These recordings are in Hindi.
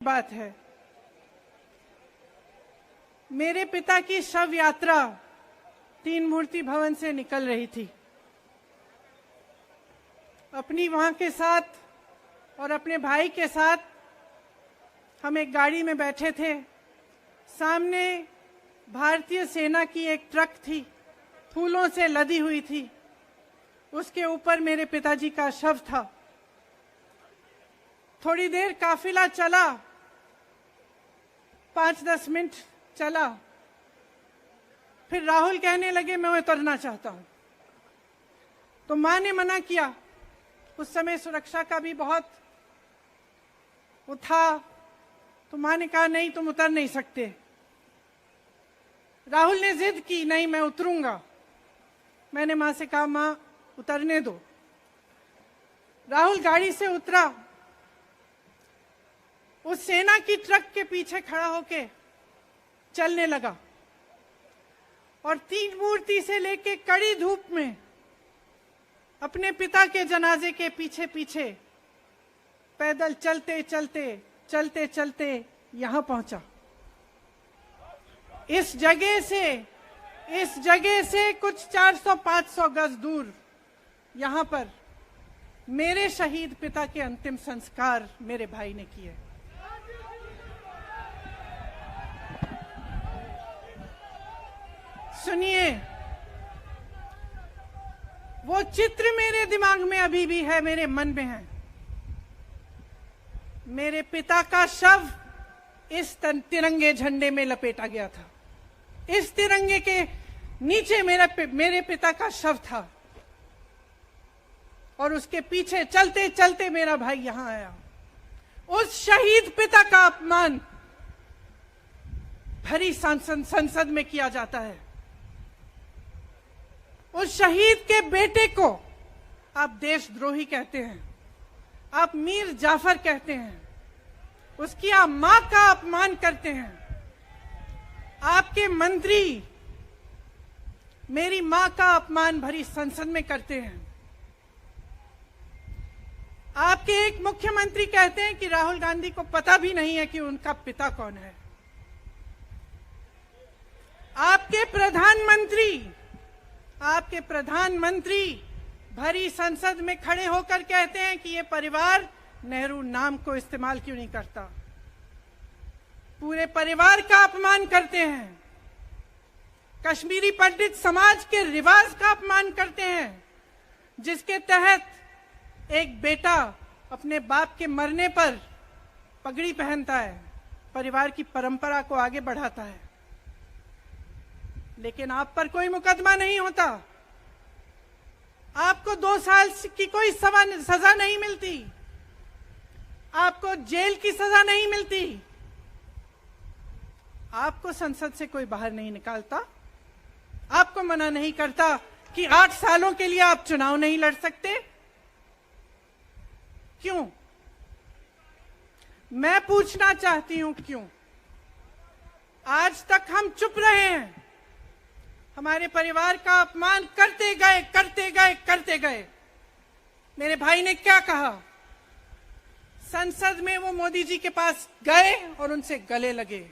बात है। मेरे पिता की शव यात्रा तीन मूर्ति भवन से निकल रही थी। अपनी मां के साथ और अपने भाई के साथ हम एक गाड़ी में बैठे थे। सामने भारतीय सेना की एक ट्रक थी, फूलों से लदी हुई थी। उसके ऊपर मेरे पिताजी का शव था। थोड़ी देर काफिला चला, 5-10 मिनट चला। फिर राहुल कहने लगे मैं उतरना चाहता हूं। तो मां ने मना किया। उस समय सुरक्षा का भी बहुत वो था। तो मां ने कहा नहीं, तुम उतर नहीं सकते। राहुल ने जिद की, नहीं मैं उतरूंगा। मैंने मां से कहा मां उतरने दो। राहुल गाड़ी से उतरा। उस सेना की ट्रक के पीछे खड़ा होके चलने लगा और तीन मूर्ति से लेके कड़ी धूप में अपने पिता के जनाजे के पीछे पीछे पैदल चलते चलते चलते चलते यहां पहुंचा। इस जगह से कुछ 400-500 गज दूर यहां पर मेरे शहीद पिता के अंतिम संस्कार मेरे भाई ने किए। सुनिए, वो चित्र मेरे दिमाग में अभी भी है, मेरे मन में है। मेरे पिता का शव इस तिरंगे झंडे में लपेटा गया था। इस तिरंगे के नीचे मेरे पिता का शव था और उसके पीछे चलते चलते मेरा भाई यहां आया। उस शहीद पिता का अपमान भरी संसद में किया जाता है। उस शहीद के बेटे को आप देशद्रोही कहते हैं, आप मीर जाफर कहते हैं, उसकी आप मां का अपमान करते हैं। आपके मंत्री मेरी मां का अपमान भरी संसद में करते हैं। आपके एक मुख्यमंत्री कहते हैं कि राहुल गांधी को पता भी नहीं है कि उनका पिता कौन है। आपके प्रधानमंत्री भरी संसद में खड़े होकर कहते हैं कि ये परिवार नेहरू नाम को इस्तेमाल क्यों नहीं करता। पूरे परिवार का अपमान करते हैं। कश्मीरी पंडित समाज के रिवाज का अपमान करते हैं, जिसके तहत एक बेटा अपने बाप के मरने पर पगड़ी पहनता है, परिवार की परंपरा को आगे बढ़ाता है। लेकिन आप पर कोई मुकदमा नहीं होता। आपको 2 साल की कोई सजा नहीं मिलती। आपको जेल की सजा नहीं मिलती। आपको संसद से कोई बाहर नहीं निकालता। आपको मना नहीं करता कि 8 सालों के लिए आप चुनाव नहीं लड़ सकते। क्यों? मैं पूछना चाहती हूं क्यों? आज तक हम चुप रहे हैं। हमारे परिवार का अपमान करते गए। मेरे भाई ने क्या कहा? संसद में वो मोदी जी के पास गए और उनसे गले लगे।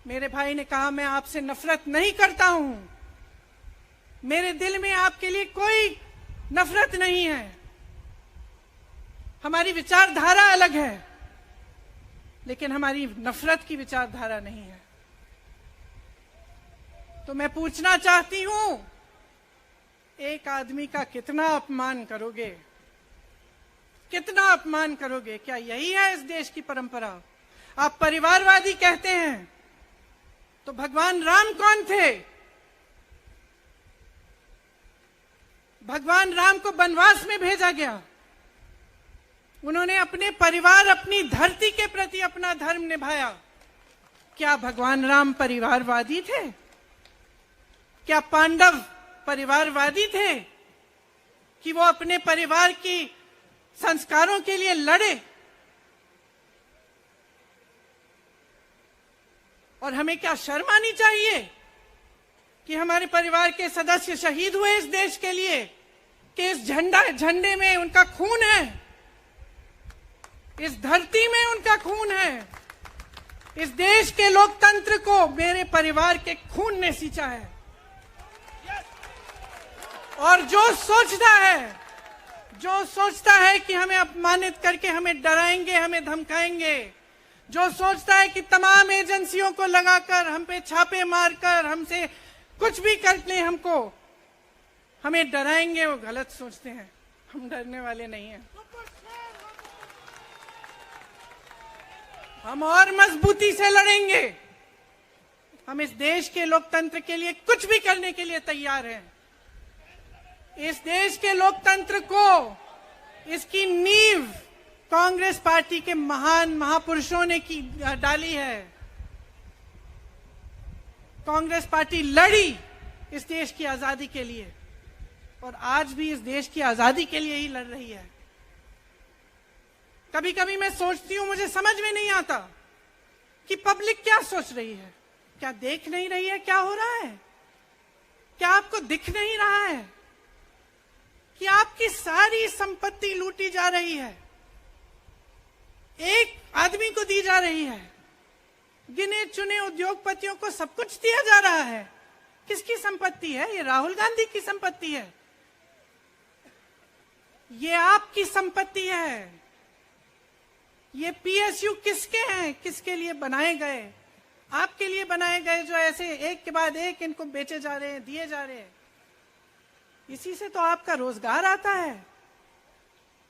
मेरे भाई ने कहा मैं आपसे नफरत नहीं करता हूं, मेरे दिल में आपके लिए कोई नफरत नहीं है। हमारी विचारधारा अलग है, लेकिन हमारी नफरत की विचारधारा नहीं है। तो मैं पूछना चाहती हूं, एक आदमी का कितना अपमान करोगे? कितना अपमान करोगे? क्या यही है इस देश की परंपरा? आप परिवारवादी कहते हैं, तो भगवान राम कौन थे? भगवान राम को वनवास में भेजा गया। उन्होंने अपने परिवार, अपनी धरती के प्रति अपना धर्म निभाया। क्या भगवान राम परिवारवादी थे? क्या पांडव परिवारवादी थे कि वो अपने परिवार की संस्कारों के लिए लड़े? और हमें क्या शर्म आनी चाहिए कि हमारे परिवार के सदस्य शहीद हुए इस देश के लिए, कि इस झंडे में उनका खून है। इस धरती में उनका खून है। इस देश के लोकतंत्र को मेरे परिवार के खून ने सींचा है। और जो सोचता है कि हमें अपमानित करके हमें डराएंगे, हमें धमकाएंगे, जो सोचता है कि तमाम एजेंसियों को लगाकर हम पे छापे मारकर हमसे कुछ भी कर ले, हमको हमें डराएंगे, वो गलत सोचते हैं। हम डरने वाले नहीं हैं। हम और मजबूती से लड़ेंगे। हम इस देश के लोकतंत्र के लिए कुछ भी करने के लिए तैयार हैं। इस देश के लोकतंत्र को, इसकी नींव कांग्रेस पार्टी के महान महापुरुषों ने डाली है। कांग्रेस पार्टी लड़ी इस देश की आजादी के लिए और आज भी इस देश की आजादी के लिए ही लड़ रही है। कभी कभी मैं सोचती हूं, मुझे समझ में नहीं आता कि पब्लिक क्या सोच रही है। क्या देख नहीं रही है क्या हो रहा है? क्या आपको दिख नहीं रहा है कि आपकी सारी संपत्ति लूटी जा रही है, एक आदमी को दी जा रही है, गिने चुने उद्योगपतियों को सब कुछ दिया जा रहा है? किसकी संपत्ति है? ये राहुल गांधी की संपत्ति है, ये आपकी संपत्ति है। ये पीएसयू किसके हैं? किसके लिए बनाए गए? आपके लिए बनाए गए, जो ऐसे एक के बाद एक इनको बेचे जा रहे हैं, दिए जा रहे हैं। इसी से तो आपका रोजगार आता है।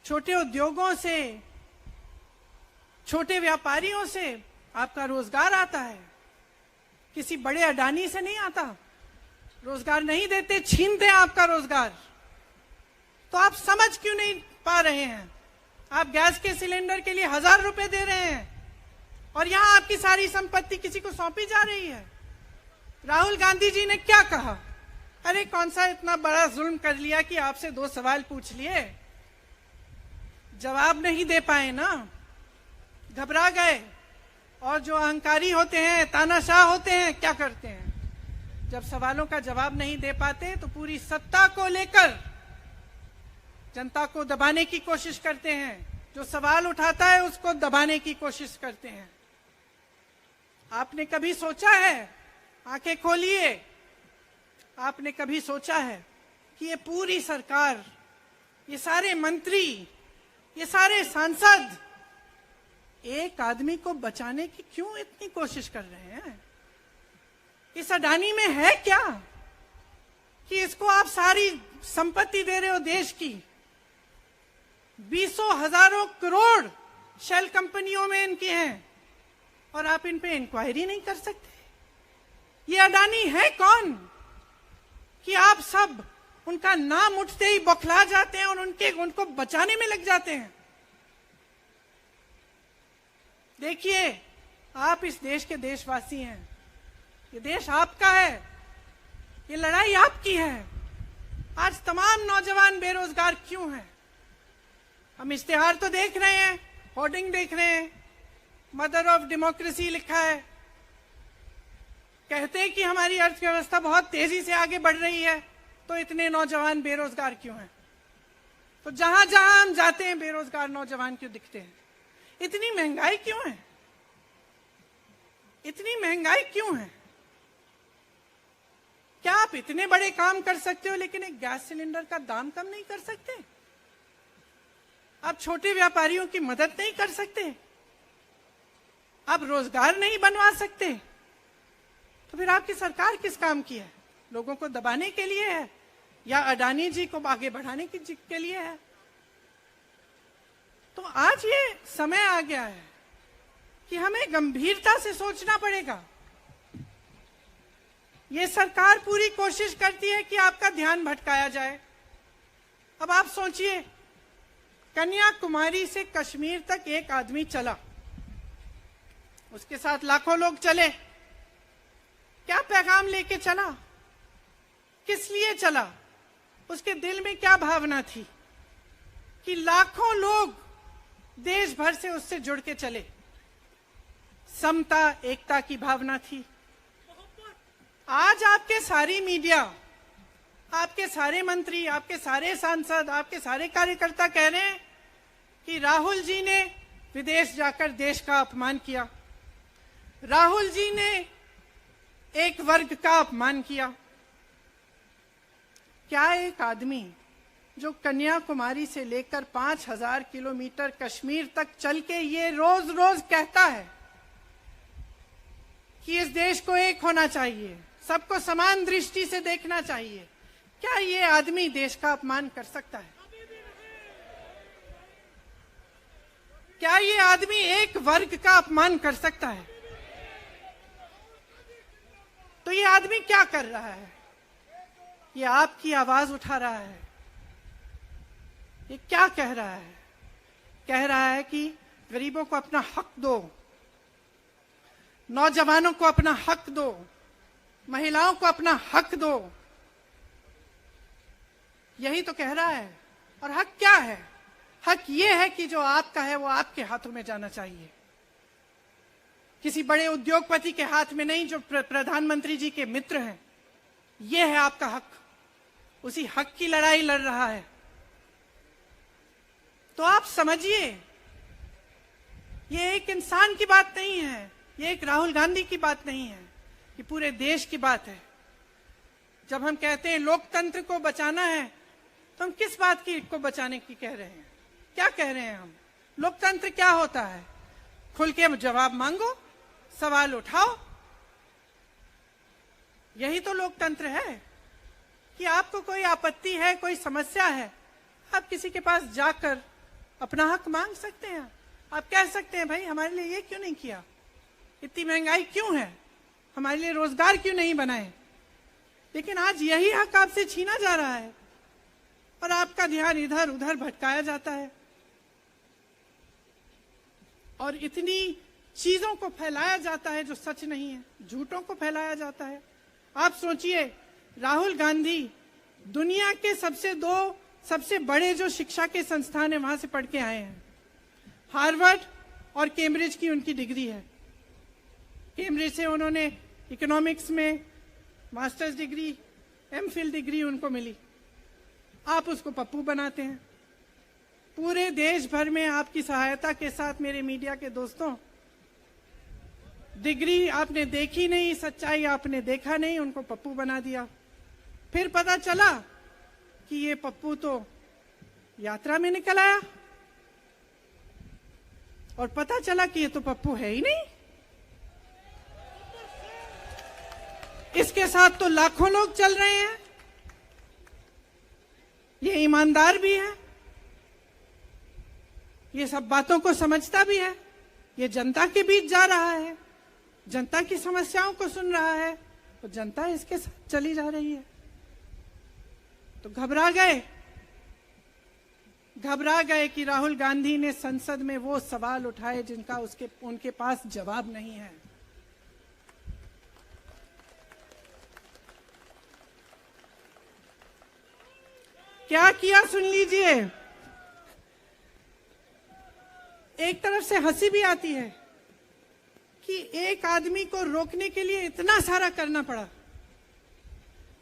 छोटे उद्योगों से, छोटे व्यापारियों से आपका रोजगार आता है। किसी बड़े अडानी से नहीं आता। रोजगार नहीं देते, छीनते हैं आपका रोजगार। तो आप समझ क्यों नहीं पा रहे हैं? आप गैस के सिलेंडर के लिए 1000 रुपए दे रहे हैं और यहां आपकी सारी संपत्ति किसी को सौंपी जा रही है। राहुल गांधी जी ने क्या कहा? अरे कौन सा इतना बड़ा जुल्म कर लिया कि आपसे 2 सवाल पूछ लिए, जवाब नहीं दे पाए ना, घबरा गए। और जो अहंकारी होते हैं, तानाशाह होते हैं, क्या करते हैं? जब सवालों का जवाब नहीं दे पाते तो पूरी सत्ता को लेकर जनता को दबाने की कोशिश करते हैं। जो सवाल उठाता है उसको दबाने की कोशिश करते हैं। आपने कभी सोचा है, आंखें खोलिए, आपने कभी सोचा है कि ये पूरी सरकार, ये सारे मंत्री, ये सारे सांसद एक आदमी को बचाने की क्यों इतनी कोशिश कर रहे हैं? इस अडानी में है क्या कि इसको आप सारी संपत्ति दे रहे हो देश की? 20 हजारों करोड़ शेल कंपनियों में इनकी हैं और आप इन पे इंक्वायरी नहीं कर सकते। ये अडानी है कौन कि आप सब उनका नाम उठते ही बौखला जाते हैं और उनको बचाने में लग जाते हैं? देखिए, आप इस देश के देशवासी हैं। ये देश आपका है, ये लड़ाई आपकी है। आज तमाम नौजवान बेरोजगार क्यों हैं? हम इश्तिहार तो देख रहे हैं, होर्डिंग देख रहे हैं, मदर ऑफ डेमोक्रेसी लिखा है। कहते हैं कि हमारी अर्थव्यवस्था बहुत तेजी से आगे बढ़ रही है, तो इतने नौजवान बेरोजगार क्यों हैं? तो जहां जहां हम जाते हैं बेरोजगार नौजवान क्यों दिखते हैं? इतनी महंगाई क्यों है? इतनी महंगाई क्यों है? क्या आप इतने बड़े काम कर सकते हो लेकिन एक गैस सिलेंडर का दाम कम नहीं कर सकते? आप छोटे व्यापारियों की मदद नहीं कर सकते? आप रोजगार नहीं बनवा सकते? तो फिर आपकी सरकार किस काम की है? लोगों को दबाने के लिए है या अडानी जी को आगे बढ़ाने के लिए है? तो आज ये समय आ गया है कि हमें गंभीरता से सोचना पड़ेगा। ये सरकार पूरी कोशिश करती है कि आपका ध्यान भटकाया जाए। अब आप सोचिए, कन्याकुमारी से कश्मीर तक एक आदमी चला, उसके साथ लाखों लोग चले। क्या पैगाम लेके चला? किस लिए चला? उसके दिल में क्या भावना थी कि लाखों लोग देश भर से उससे जुड़ के चले? समता, एकता की भावना थी। आज आपके सारी मीडिया, आपके सारे मंत्री, आपके सारे सांसद, आपके सारे कार्यकर्ता कह रहे हैं कि राहुल जी ने विदेश जाकर देश का अपमान किया। राहुल जी ने एक वर्ग का अपमान किया। क्या एक आदमी जो कन्याकुमारी से लेकर 5000 किलोमीटर कश्मीर तक चल के ये रोज रोज कहता है कि इस देश को एक होना चाहिए, सबको समान दृष्टि से देखना चाहिए, क्या ये आदमी देश का अपमान कर सकता है? क्या ये आदमी एक वर्ग का अपमान कर सकता है? तो ये आदमी क्या कर रहा है? ये आपकी आवाज उठा रहा है। ये क्या कह रहा है? कह रहा है कि गरीबों को अपना हक दो, नौजवानों को अपना हक दो, महिलाओं को अपना हक दो। यही तो कह रहा है। और हक क्या है? हक ये है कि जो आपका है वो आपके हाथों में जाना चाहिए, किसी बड़े उद्योगपति के हाथ में नहीं, जो प्रधानमंत्री जी के मित्र हैं। ये है आपका हक। उसी हक की लड़ाई लड़ रहा है। तो आप समझिए, ये एक इंसान की बात नहीं है, ये एक राहुल गांधी की बात नहीं है, ये पूरे देश की बात है। जब हम कहते हैं लोकतंत्र को बचाना है, तो हम किस बात को बचाने की कह रहे हैं? क्या कह रहे हैं हम? लोकतंत्र क्या होता है? खुल के जवाब मांगो, सवाल उठाओ। यही तो लोकतंत्र है कि आपको कोई आपत्ति है, कोई समस्या है, आप किसी के पास जाकर अपना हक मांग सकते हैं। आप कह सकते हैं भाई हमारे लिए ये क्यों नहीं किया, इतनी महंगाई क्यों है, हमारे लिए रोजगार क्यों नहीं बनाए। लेकिन आज यही हक आपसे छीना जा रहा है और आपका ध्यान इधर उधर भटकाया जाता है और इतनी चीजों को फैलाया जाता है जो सच नहीं है, झूठों को फैलाया जाता है। आप सोचिए, राहुल गांधी दुनिया के सबसे बड़े जो शिक्षा के संस्थान है वहां से पढ़ के आए हैं। हार्वर्ड और कैम्ब्रिज की उनकी डिग्री है। कैम्ब्रिज से उन्होंने इकोनॉमिक्स में मास्टर्स डिग्री, एमफिल डिग्री उनको मिली। आप उसको पप्पू बनाते हैं। पूरे देश भर में आपकी सहायता के साथ मेरे मीडिया के दोस्तों, डिग्री आपने देखी नहीं, सच्चाई आपने देखा नहीं, उनको पप्पू बना दिया। फिर पता चला कि ये पप्पू तो यात्रा में निकल आया और पता चला कि ये तो पप्पू है ही नहीं। इसके साथ तो लाखों लोग चल रहे हैं। ये ईमानदार भी है, ये सब बातों को समझता भी है, ये जनता के बीच जा रहा है, जनता की समस्याओं को सुन रहा है, तो जनता इसके साथ चली जा रही है। तो घबरा गए कि राहुल गांधी ने संसद में वो सवाल उठाए जिनका उनके पास जवाब नहीं है। क्या किया सुन लीजिए। एक तरफ से हंसी भी आती है कि एक आदमी को रोकने के लिए इतना सारा करना पड़ा।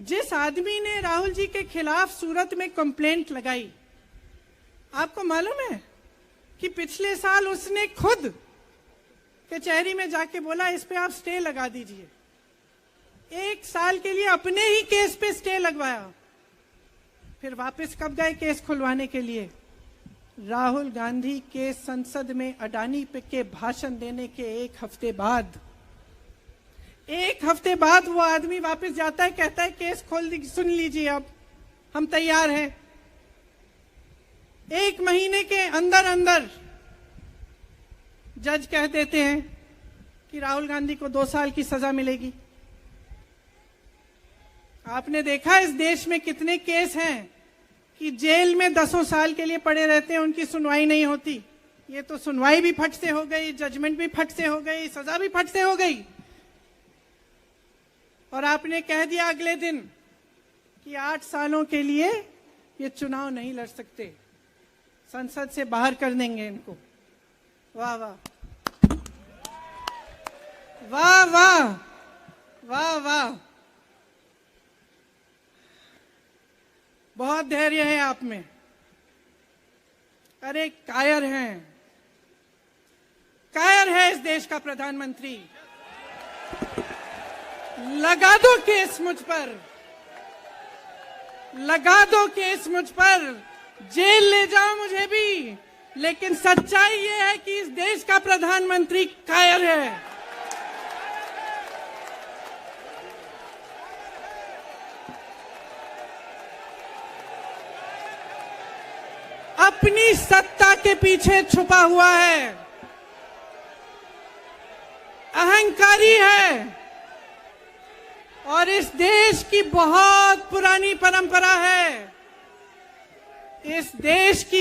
जिस आदमी ने राहुल जी के खिलाफ सूरत में कंप्लेंट लगाई, आपको मालूम है कि पिछले साल उसने खुद कचहरी में जाके बोला इस पे आप स्टे लगा दीजिए। 1 साल के लिए अपने ही केस पे स्टे लगवाया। फिर वापस कब गए केस खुलवाने के लिए? राहुल गांधी के संसद में अडानी के भाषण देने के 1 हफ्ते बाद। 1 हफ्ते बाद वो आदमी वापस जाता है, कहता है केस खोल दी, सुन लीजिए, अब हम तैयार हैं। 1 महीने के अंदर अंदर जज कह देते हैं कि राहुल गांधी को 2 साल की सजा मिलेगी। आपने देखा इस देश में कितने केस हैं कि जेल में 10 साल के लिए पड़े रहते हैं, उनकी सुनवाई नहीं होती। ये तो सुनवाई भी फट से हो गई, जजमेंट भी फट से हो गई, सजा भी फट से हो गई। और आपने कह दिया अगले दिन कि 8 सालों के लिए ये चुनाव नहीं लड़ सकते, संसद से बाहर कर देंगे इनको। वाह वाह वाह वाह वाह वाह, बहुत धैर्य है आप में। अरे कायर हैं, कायर है इस देश का प्रधानमंत्री। लगा दो केस मुझ पर, लगा दो केस मुझ पर, जेल ले जाओ मुझे भी, लेकिन सच्चाई ये है कि इस देश का प्रधानमंत्री कायर है। अपनी सत्ता के पीछे छुपा हुआ है, अहंकारी है, और इस देश की बहुत पुरानी परंपरा है। इस देश की